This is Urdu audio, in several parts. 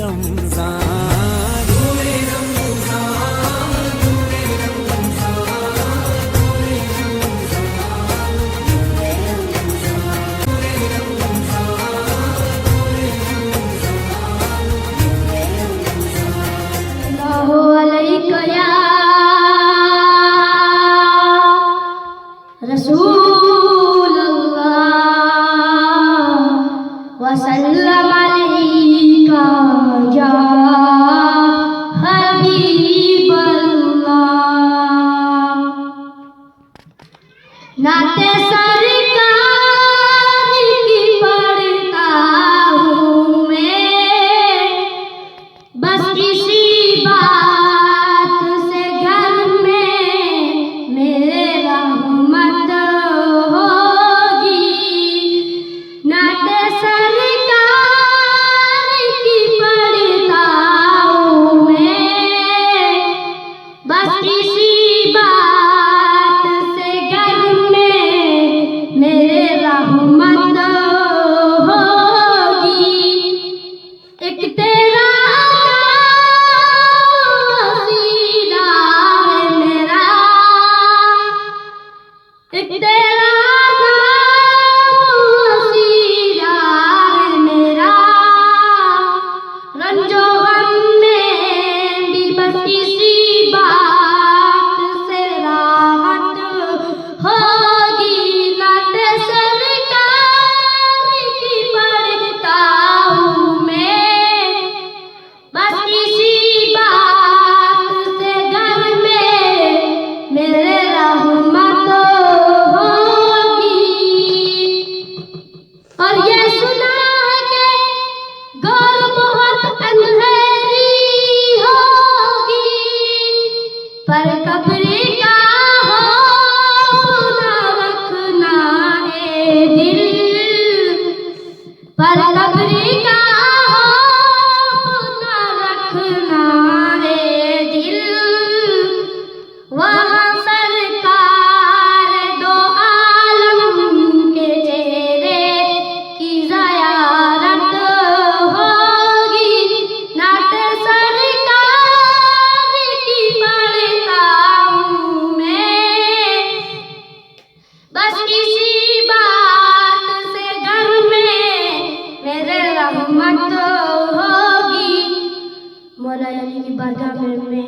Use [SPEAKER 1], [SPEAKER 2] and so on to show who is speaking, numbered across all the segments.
[SPEAKER 1] رمضان نور رمضان نور
[SPEAKER 2] اللہ علیکہ یا رسول اللہ وسلم علیکہ یا حبیب اللہ نعت سرکار کی پڑھتا ہوں میں بس اسی بات سے گھر میں میرے رحمت ہوگی نعت سرکار کی پڑھتا ہوں میں بس اسی بات سے گھر میں میرے رحمت ہوگی ایک تیرا وسیلہ ہے میرا ایک تیرا وسیلہ ہے میرا رنج و غم میں بھی بس اسی بات سے راحت ہوگی نعت سرکار کی پڑھتا ہوں میں بس اسی بات سے گھر میں میرے رحمت ہوگی اور یہ سنا ہے کہ گور بہت اندھیری ہوگی پر قبر کا خوف نہ رکھنا ہے دل پر قبر کا خوف نہ رکھنا ہے دل وہاں سرکار دو عالم کے چہرے کی زیارت ہوگی نعت سرکار کی پڑھتا ہوں میں بس اسی بات سے گھر میں میرے رحمت ہوگی مولا علی کی بارگاہ میں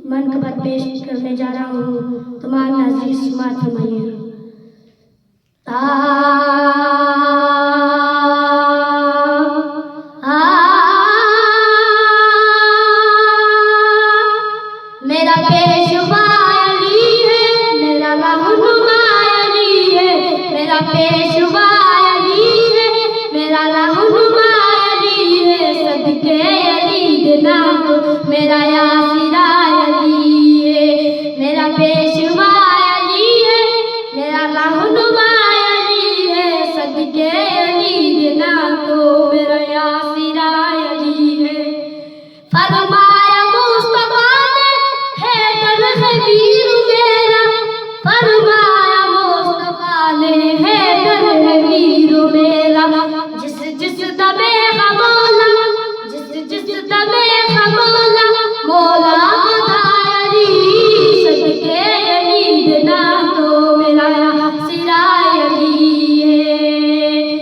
[SPEAKER 2] منقبت پیش کرنے جا رہا ہوں تمام ناظرین سماعت فرمائیے میرا پیشوا علی ہے میرا رہنما علی ہے میرا پیشوا علی ہے میرا رہنما علی ہے صدقے علی دینا تو میرا یاسر علی ہے میرا پیشوا علی ہے میرا رہنما علی ہے صدقے علی دینا تو میرا یاسر علی ہے فرمایا مصطفیٰ نے حیدر ہے ویر میرا فرمایا مصطفیٰ نے حیدر ہے ویر میرا جس جس دمے مولا جس دمے مولا مولا خدا علی صدقے علی دینا تو میرا یاسر علی ہے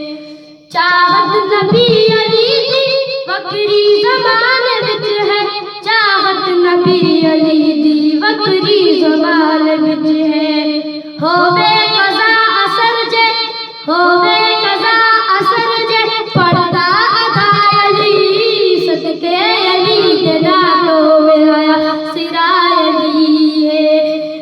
[SPEAKER 2] چاہت نبی علی دی وکری زمان وچ ہے چاہت نبی علی دی وکری زمان وچ ہے ہووے قضا اثر جے ہووے قضا اثر جے پڑھتا ادا علی صدقے علی دینا تو میرا یاسر علی ہے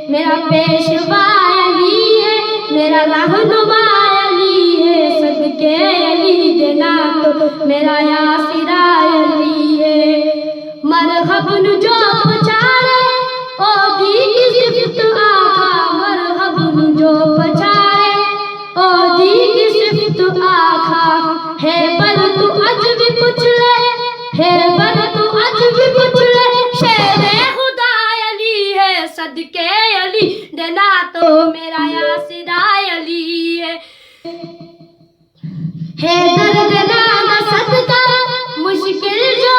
[SPEAKER 2] میرا پیشوا علی ہے میرا رہنما علی ہے صدقے علی دینا تو میرا یاسر علی ہے مرحبا جو پچھاڑے او دی کی صفت آقا مرحبا جو پچھاڑے او دی کی صفت آقا ہے بل تو اج بھی پوچھ لے ہے بل تو اج بھی پوچھ لے شیر خدا علی ہے صدقے علی دینا تو میرا یاسر علی ہے درد نانا صدقہ مشکل جو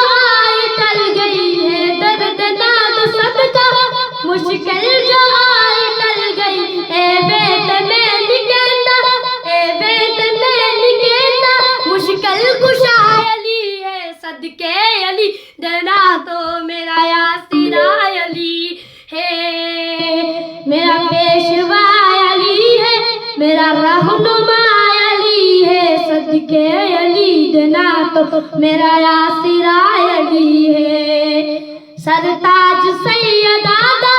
[SPEAKER 2] صدقے علی دینا تو میرا یاسر علی ہے، میرا پیشوا علی ہے، میرا رہنما علی ہے، صدقے علی دینا تو میرا یاسر علی ہے، سرتاج سید آدھا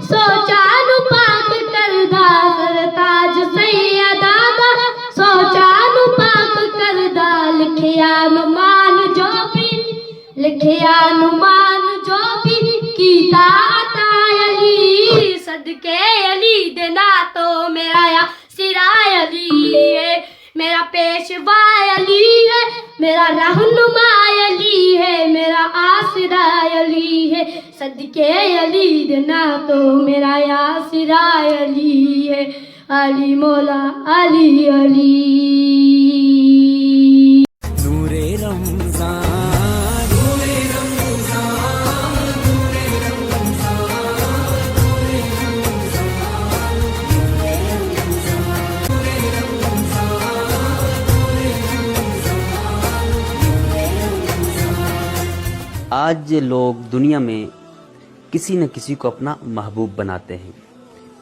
[SPEAKER 2] سوچا نو پاک کردہ، سرتاج سید آدھا سوچا نو پاک کردہ، لکھیا نمان جو بھی، لکھیا نمان جو بھی کیتا عطا علی، صدقے علی دینا تو میرا یاسر علی ہے، میرا پیشوا علی ہے، میرا رہنما علی ہے، میرا آسرا علی ہے، صدقے علی دینا تو میرا یاسر علی ہے، علی مولا علی علی۔
[SPEAKER 1] نور رمضان نور رمضان نور
[SPEAKER 3] آج لوگ دنیا میں کسی نہ کسی کو اپنا محبوب بناتے ہیں،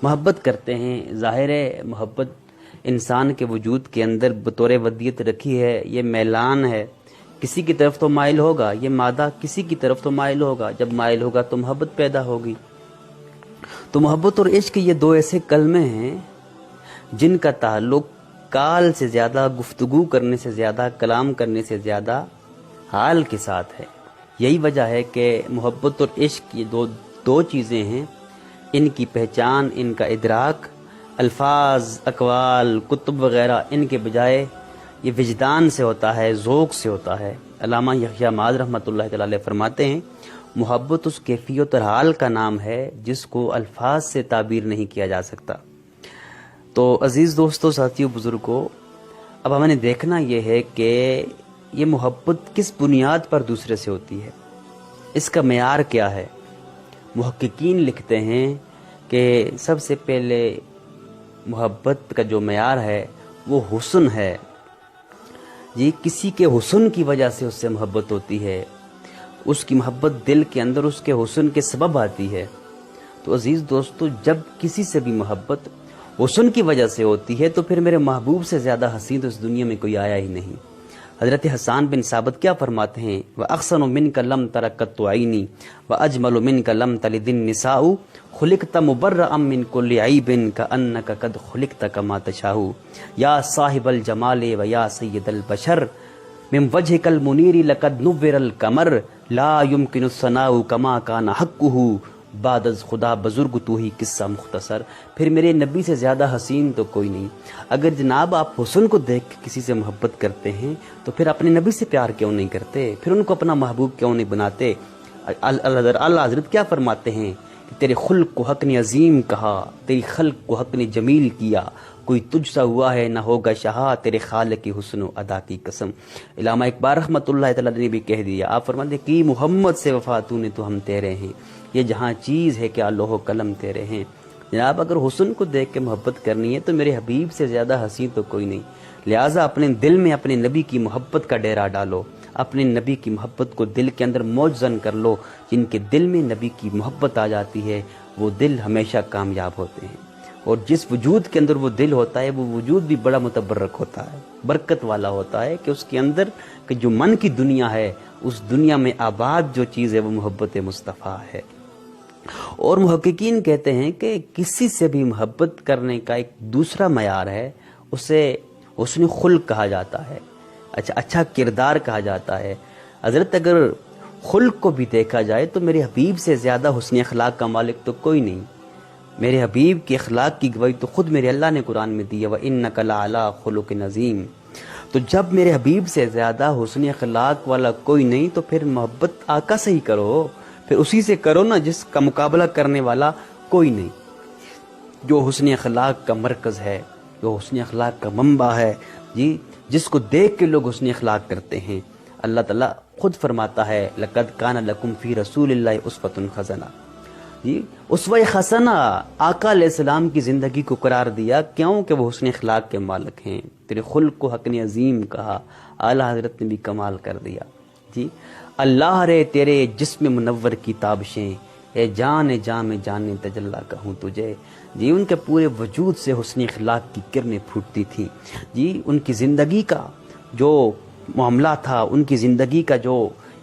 [SPEAKER 3] محبت کرتے ہیں۔ ظاہر ہے محبت انسان کے وجود کے اندر بطور ودیت رکھی ہے، یہ میلان ہے، کسی کی طرف تو مائل ہوگا، یہ مادہ کسی کی طرف تو مائل ہوگا، جب مائل ہوگا تو محبت پیدا ہوگی۔ تو محبت اور عشق یہ دو ایسے کلمے ہیں جن کا تعلق کال سے زیادہ، گفتگو کرنے سے زیادہ، کلام کرنے سے زیادہ حال کے ساتھ ہے۔ یہی وجہ ہے کہ محبت اور عشق یہ دو چیزیں ہیں، ان کی پہچان، ان کا ادراک الفاظ، اقوال، کتب وغیرہ ان کے بجائے یہ وجدان سے ہوتا ہے، ذوق سے ہوتا ہے۔ علامہ یحییٰ معاذ رحمۃ اللہ تعالی علیہ فرماتے ہیں محبت اس کیفیت اور حال کا نام ہے جس کو الفاظ سے تعبیر نہیں کیا جا سکتا۔ تو عزیز دوستو، ساتھیو، بزرگوں، اب ہمیں نے دیکھنا یہ ہے کہ یہ محبت کس بنیاد پر دوسرے سے ہوتی ہے، اس کا معیار کیا ہے۔ محققین لکھتے ہیں کہ سب سے پہلے محبت کا جو معیار ہے وہ حسن ہے۔ جی، کسی کے حسن کی وجہ سے اس سے محبت ہوتی ہے، اس کی محبت دل کے اندر اس کے حسن کے سبب آتی ہے۔ تو عزیز دوستو، جب کسی سے بھی محبت حسن کی وجہ سے ہوتی ہے تو پھر میرے محبوب سے زیادہ حسین تو اس دنیا میں کوئی آیا ہی نہیں۔ حضرت حسان بن ثابت کیا فرماتے ہیں؟ وَأَحْسَنُ مِنْكَ لَمْ تَرَ قَطُّ عَيْنِي وَأَجْمَلُ مِنْكَ لَمْ تَلِدِ النِّسَاءُ خُلِقْتَ مُبَرَّأً مِنْ كُلِّ عَيْبٍ كَأَنَّكَ قَدْ خُلِقْتَ كَمَا تَشَاءُ يَا صَاحِبَ الْجَمَالِ وَيَا سَيِّدَ الْبَشَرِ مِنْ وَجْهِكَ الْمُنِيرِ لَقَدْ نُوِّرَ الْقَمَرُ لَا يُمْكِنُ الثَّنَاءُ كَمَا كَانَ حَقُّهُ بعد از خدا بزرگ تو ہی قصہ مختصر۔ پھر میرے نبی سے زیادہ حسین تو کوئی نہیں۔ اگر جناب آپ حسن کو دیکھ کے کسی سے محبت کرتے ہیں تو پھر اپنے نبی سے پیار کیوں نہیں کرتے؟ پھر ان کو اپنا محبوب کیوں نہیں بناتے؟ اللہ حضرت کیا فرماتے ہیں کہ تیرے خلق کو حق نے عظیم کہا، تیری خلق کو حق نے جمیل کیا، کوئی تجھ سا ہوا ہے نہ ہوگا شہا، تیرے خالق کی حسن و ادا کی قسم۔ علامہ اقبال رحمۃ اللہ تعالی نے بھی کہہ دیا، آپ فرماتے کہ محمد سے وفا تو نے تو ہم تیرے ہیں، یہ جہاں چیز ہے کیا لوح و قلم تیرے ہیں۔ جناب اگر حسن کو دیکھ کے محبت کرنی ہے تو میرے حبیب سے زیادہ حسین تو کوئی نہیں۔ لہٰذا اپنے دل میں اپنے نبی کی محبت کا ڈیرا ڈالو، اپنے نبی کی محبت کو دل کے اندر موجزن کر لو۔ جن کے دل میں نبی کی محبت آ جاتی ہے وہ دل ہمیشہ کامیاب ہوتے ہیں، اور جس وجود کے اندر وہ دل ہوتا ہے وہ وجود بھی بڑا متبرک ہوتا ہے، برکت والا ہوتا ہے، کہ اس کے اندر کہ جو من کی دنیا ہے اس دنیا میں آباد جو چیز ہے وہ محبت مصطفیٰ ہے۔ اور محققین کہتے ہیں کہ کسی سے بھی محبت کرنے کا ایک دوسرا معیار ہے، اسے حسن خلق کہا جاتا ہے، اچھا کردار کہا جاتا ہے۔ حضرت اگر خلق کو بھی دیکھا جائے تو میرے حبیب سے زیادہ حسن اخلاق کا مالک تو کوئی نہیں۔ میرے حبیب کے اخلاق کی گواہی تو خود میرے اللہ نے قرآن میں دی ہے، وَإِنَّكَ لَعَلَىٰ خُلُقٍ عَظِيمٍ۔ تو جب میرے حبیب سے زیادہ حسن اخلاق والا کوئی نہیں تو پھر محبت آقا سے ہی کرو، پھر اسی سے کرو نا جس کا مقابلہ کرنے والا کوئی نہیں، جو حسن اخلاق کا مرکز ہے، جو حسن اخلاق کا منبع ہے، جی، جس کو دیکھ کے لوگ حسن اخلاق کرتے ہیں۔ اللہ تعالیٰ خود فرماتا ہے لَقَدْ كَانَ لَكُمْ فِي رَسُولِ اللَّهِ أُسْوَةٌ حَسَنَةٌ۔ جی، اسوہ حسنہ آقا علیہ السلام کی زندگی کو قرار دیا، کیوں کہ وہ حسن اخلاق کے مالک ہیں۔ تیرے خلق کو حق نے عظیم کہا، اعلیٰ حضرت نے بھی کمال کر دیا۔ جی اللہ رے تیرے جسم منور کی تابشیں، اے جان میں جان تجلی کہوں تجھے. جی ان کے پورے وجود سے حسن اخلاق کی کرنیں پھوٹتی تھیں. جی ان کی زندگی کا جو معاملہ تھا، ان کی زندگی کا جو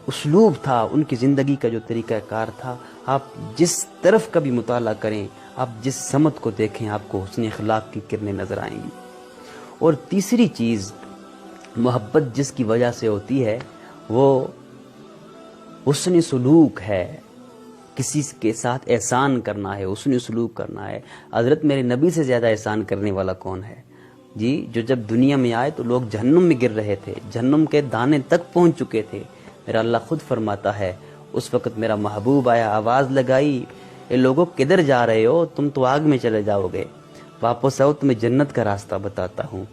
[SPEAKER 3] اسلوب تھا، ان کی زندگی کا جو طریقہ کار تھا، آپ جس طرف کا بھی مطالعہ کریں، آپ جس سمت کو دیکھیں، آپ کو حسن اخلاق کی کرنیں نظر آئیں گی. اور تیسری چیز محبت جس کی وجہ سے ہوتی ہے وہ حسن سلوک ہے. کسی کے ساتھ احسان کرنا ہے، حسن سلوک کرنا ہے. حضرت میرے نبی سے زیادہ احسان کرنے والا کون ہے؟ جی جو جب دنیا میں آئے تو لوگ جہنم میں گر رہے تھے، جہنم کے دانے تک پہنچ چکے تھے. میرا اللہ خود فرماتا ہے اس وقت میرا محبوب آیا، آواز لگائی، اے لوگوں کدھر جا رہے ہو؟ تم تو آگ میں چلے جاؤ گے، واپس آؤ تمہیں جنت کا راستہ بتاتا ہوں.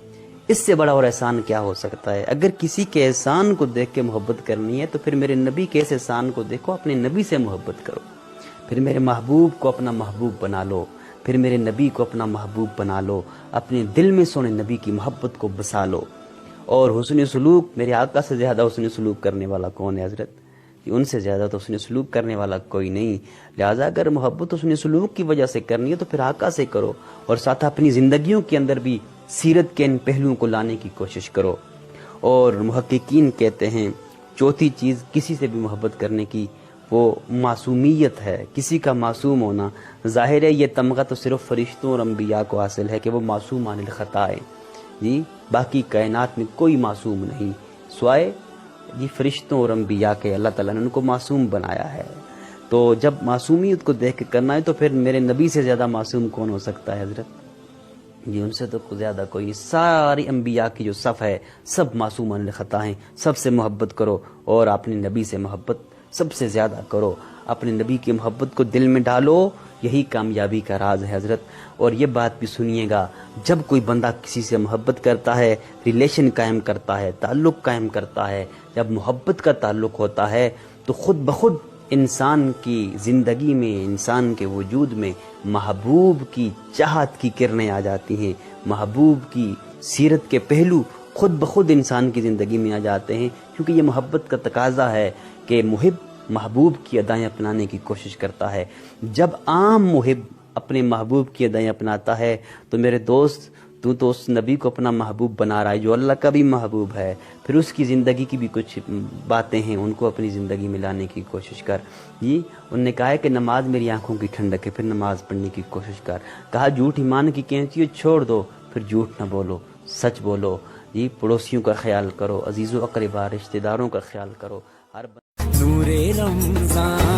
[SPEAKER 3] اس سے بڑا اور احسان کیا ہو سکتا ہے؟ اگر کسی کے احسان کو دیکھ کے محبت کرنی ہے تو پھر میرے نبی کے اس احسان کو دیکھو، اپنے نبی سے محبت کرو. پھر میرے محبوب کو اپنا محبوب بنا لو، پھر میرے نبی کو اپنا محبوب بنا لو، اپنے دل میں سونے نبی کی محبت کو بسا لو. اور حسن سلوک، میرے آقا سے زیادہ حسن سلوک کرنے والا کون ہے حضرت؟ ان سے زیادہ تو حسن سلوک کرنے والا کوئی نہیں. لہٰذا اگر محبت حسن سلوک کی وجہ سے کرنی ہے تو پھر آقا سے کرو، اور ساتھ اپنی زندگیوں کے اندر بھی سیرت کے ان پہلوؤں کو لانے کی کوشش کرو. اور محققین کہتے ہیں چوتھی چیز کسی سے بھی محبت کرنے کی وہ معصومیت ہے، کسی کا معصوم ہونا. ظاہر ہے یہ تمغہ تو صرف فرشتوں اور انبیاء کو حاصل ہے کہ وہ معصوم عن الخطا ہے. جی باقی کائنات میں کوئی معصوم نہیں سوائے جی فرشتوں اور انبیاء کے. اللہ تعالیٰ نے ان کو معصوم بنایا ہے. تو جب معصومیت کو دیکھ کے کرنا ہے تو پھر میرے نبی سے زیادہ معصوم کون ہو سکتا ہے حضرت؟ جی ان سے تو زیادہ کوئی نہیں. ساری انبیاء کی جو صف ہے سب معصوم عن الخطا ہیں. سب سے محبت کرو اور اپنے نبی سے محبت سب سے زیادہ کرو. اپنے نبی کی محبت کو دل میں ڈالو، یہی کامیابی کا راز ہے حضرت. اور یہ بات بھی سنیے گا، جب کوئی بندہ کسی سے محبت کرتا ہے، ریلیشن قائم کرتا ہے، تعلق قائم کرتا ہے، جب محبت کا تعلق ہوتا ہے تو خود بخود انسان کی زندگی میں، انسان کے وجود میں محبوب کی چاہت کی کرنیں آ جاتی ہیں. محبوب کی سیرت کے پہلو خود بخود انسان کی زندگی میں آ جاتے ہیں، کیونکہ یہ محبت کا تقاضا ہے کہ محب محبوب کی ادائیں اپنانے کی کوشش کرتا ہے. جب عام محب اپنے محبوب کی ادائیں اپناتا ہے تو میرے دوست تو اس نبی کو اپنا محبوب بنا رہا ہے جو اللہ کا بھی محبوب ہے. پھر اس کی زندگی کی بھی کچھ باتیں ہیں، ان کو اپنی زندگی میں لانے کی کوشش کر. جی انہوں نے کہا ہے کہ نماز میری آنکھوں کی ٹھنڈک ہے، پھر نماز پڑھنے کی کوشش کر. کہا جھوٹ ایمان کی کینچی چھوڑ دو، پھر جھوٹ نہ بولو، سچ بولو. جی پڑوسیوں کا خیال کرو، عزیز و اقربا رشتہ داروں کا خیال کرو. ہر
[SPEAKER 1] نور رمضان